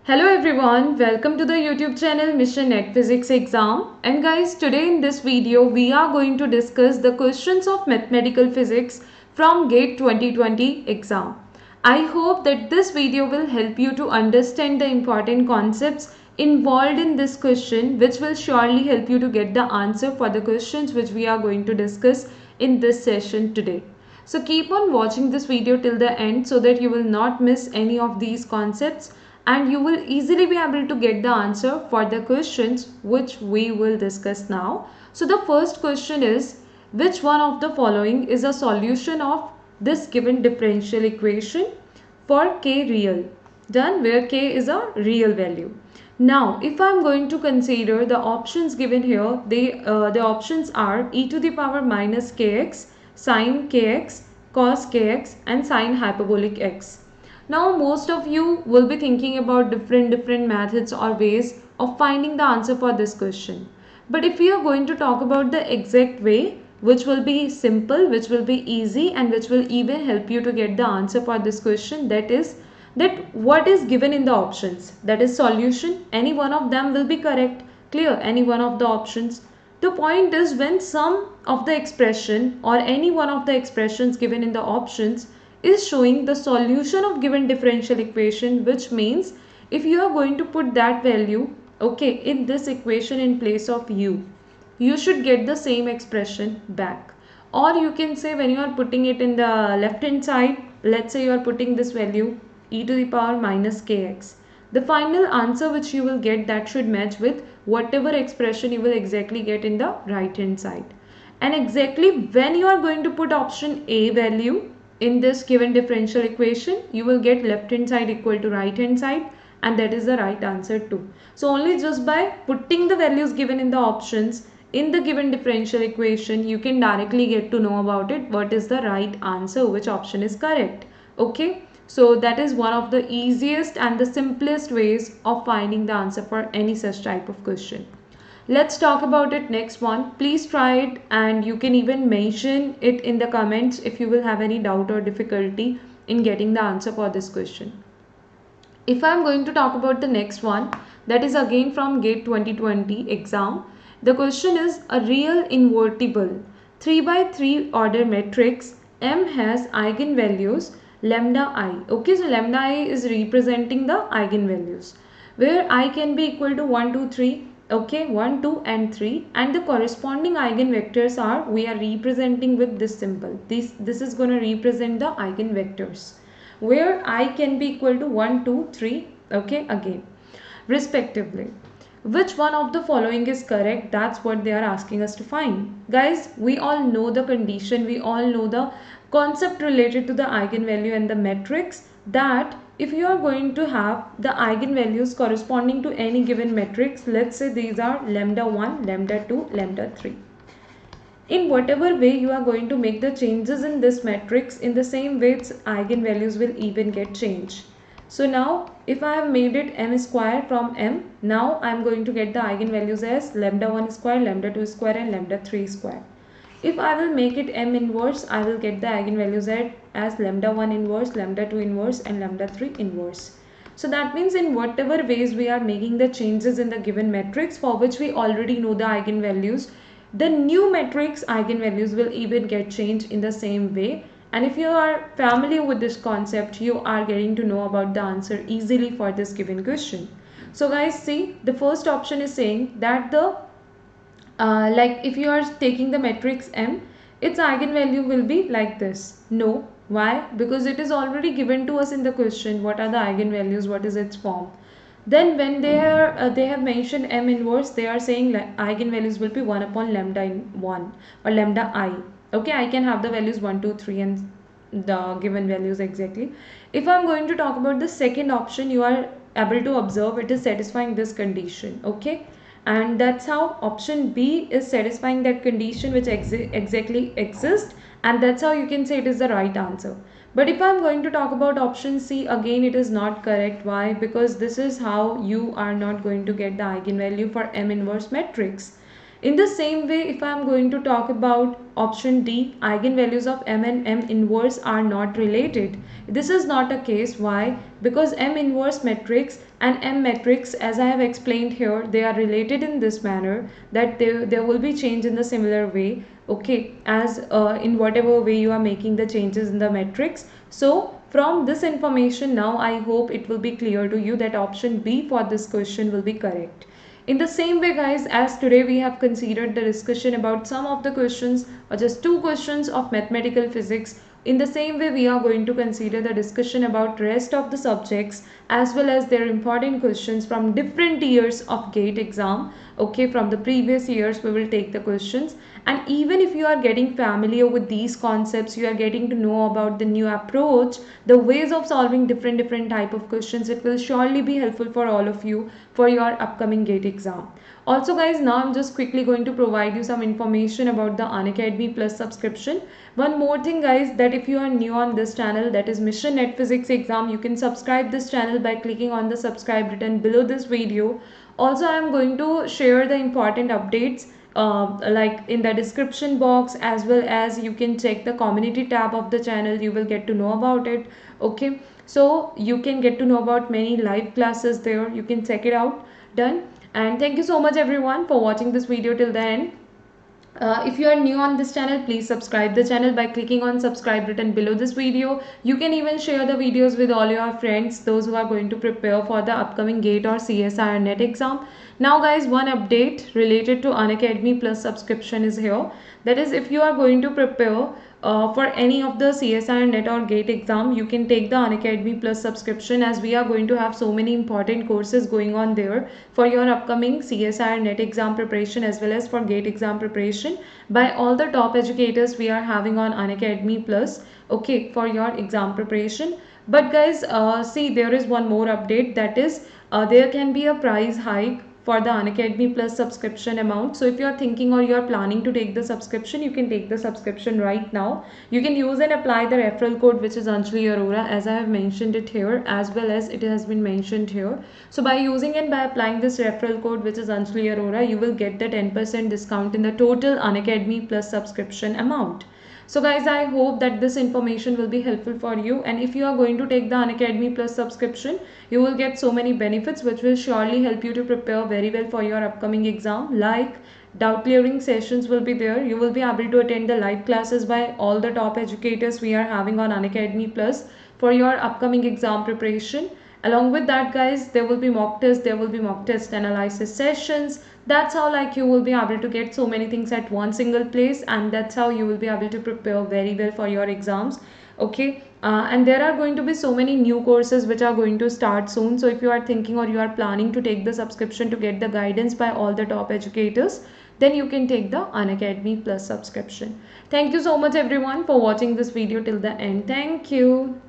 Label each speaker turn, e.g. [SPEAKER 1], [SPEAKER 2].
[SPEAKER 1] Hello everyone, welcome to the YouTube channel Mission Net Physics Exam. And guys, today in this video we are going to discuss the questions of mathematical physics from GATE 2020 exam. I hope that this video will help you to understand the important concepts involved in this question, which will surely help you to get the answer for the questions which we are going to discuss in this session today. So keep on watching this video till the end so that you will not miss any of these concepts and you will easily be able to get the answer for the questions which we will discuss now. So the first question is, which one of the following is a solution of this given differential equation for k real? Done, where k is a real value. Now, if I am going to consider the options given here, the options are e to the power minus kx, sin kx, cos kx and sin hyperbolic x. Now most of you will be thinking about different methods or ways of finding the answer for this question. But if we are going to talk about the exact way, which will be simple, which will be easy and which will even help you to get the answer for this question, that is that what is given in the options, that is solution, any one of them will be correct. Clear, any one of the options. The point is, when some of the expression or any one of the expressions given in the options is showing the solution of given differential equation, which means if you are going to put that value in this equation in place of you should get the same expression back. Or you can say, when you are putting it in the left hand side, let's say you are putting this value e to the power minus kx, the final answer which you will get, that should match with whatever expression you will exactly get in the right hand side. And exactly when you are going to put option A value in this given differential equation, you will get left hand side equal to right hand side, and that is the right answer too. So only just by putting the values given in the options in the given differential equation, you can directly get to know about it, what is the right answer, which option is correct. Okay, so that is one of the easiest and the simplest ways of finding the answer for any such type of question. Let's talk about it next one. Please try it and you can even mention it in the comments if you will have any doubt or difficulty in getting the answer for this question. If I am going to talk about the next one, that is again from GATE 2020 exam. The question is, a real invertible 3 by 3 order matrix M has eigenvalues lambda I. Okay, so lambda I is representing the eigenvalues where I can be equal to 1, 2, 3. Okay, 1, 2 and 3, and the corresponding eigenvectors are, we are representing with this symbol. This is going to represent the eigenvectors where I can be equal to 1, 2, 3, okay, again respectively. Which one of the following is correct? That's what they are asking us to find. Guys, we all know the condition, we all know the concept related to the eigenvalue and the matrix, that if you are going to have the eigenvalues corresponding to any given matrix, let's say these are lambda 1, lambda 2, lambda 3. In whatever way you are going to make the changes in this matrix, in the same way its eigenvalues will even get changed. So now if I have made it m square from m, now I am going to get the eigenvalues as lambda 1 square, lambda 2 square and lambda 3 square. If I will make it m inverse, I will get the eigenvalues as lambda 1 inverse, lambda 2 inverse and lambda 3 inverse. So that means in whatever ways we are making the changes in the given matrix for which we already know the eigenvalues, the new matrix eigenvalues will even get changed in the same way. And if you are familiar with this concept, you are getting to know about the answer easily for this given question. So guys, see, the first option is saying that the like if you are taking the matrix M, its eigenvalue will be like this. No. Why? Because it is already given to us in the question. What are the eigenvalues? What is its form? Then when they have mentioned M inverse, they are saying eigenvalues will be 1 upon lambda 1 or lambda I. Okay, I can have the values 1, 2, 3 and the given values exactly. If I am going to talk about the second option, you are able to observe it is satisfying this condition. Okay, and that's how option B is satisfying that condition which exactly exists, and that's how you can say it is the right answer. But if I'm going to talk about option C, again it is not correct. Why? Because this is how you are not going to get the eigenvalue for M inverse matrix. In the same way, if I am going to talk about option D, eigenvalues of M and M inverse are not related. This is not a case. Why? Because M inverse matrix and M matrix, as I have explained here, they are related in this manner that there will be change in the similar way, okay, as in whatever way you are making the changes in the matrix. So from this information now, I hope it will be clear to you that option B for this question will be correct. In the same way guys, as today we have considered the discussion about some of the questions or just two questions of mathematical physics, in the same way we are going to consider the discussion about rest of the subjects as well as their important questions from different years of GATE exam. Okay, from the previous years we will take the questions, and even if you are getting familiar with these concepts, you are getting to know about the new approach, the ways of solving different type of questions, it will surely be helpful for all of you for your upcoming GATE exam. Also guys, now I'm just quickly going to provide you some information about the Unacademy Plus subscription. One more thing guys, that if you are new on this channel, that is Mission Net Physics Exam, you can subscribe this channel by clicking on the subscribe button below this video. Also I am going to share the important updates like in the description box, as well as you can check the community tab of the channel, you will get to know about it. Okay, so you can get to know about many live classes there, you can check it out. Done. And thank you so much everyone for watching this video till the end. If you are new on this channel, please subscribe the channel by clicking on subscribe button below this video. You can even share the videos with all your friends, those who are going to prepare for the upcoming GATE or CSIR NET exam. Now guys, one update related to Unacademy Plus subscription is here. That is, if you are going to prepare for any of the CSIR NET or GATE exam, you can take the Unacademy Plus subscription, as we are going to have so many important courses going on there for your upcoming CSIR NET exam preparation as well as for GATE exam preparation by all the top educators we are having on Unacademy Plus, okay, for your exam preparation. But guys, see, there is one more update, that is there can be a price hike for the Unacademy Plus subscription amount. So if you are thinking or you are planning to take the subscription, you can take the subscription right now. You can use and apply the referral code, which is Anjali Arora, as I have mentioned it here, as well as it has been mentioned here. So by using and by applying this referral code, which is Anjali Arora, you will get the 10% discount in the total Unacademy Plus subscription amount. So guys, I hope that this information will be helpful for you, and if you are going to take the Unacademy Plus subscription, you will get so many benefits which will surely help you to prepare very well for your upcoming exam. Like doubt clearing sessions will be there. You will be able to attend the live classes by all the top educators we are having on Unacademy Plus for your upcoming exam preparation. Along with that guys, there will be mock tests, there will be mock test analysis sessions. That's how like you will be able to get so many things at one single place, and that's how you will be able to prepare very well for your exams. Okay, and there are going to be so many new courses which are going to start soon. So if you are thinking or you are planning to take the subscription to get the guidance by all the top educators, then you can take the Unacademy Plus subscription. Thank you so much everyone for watching this video till the end. Thank you.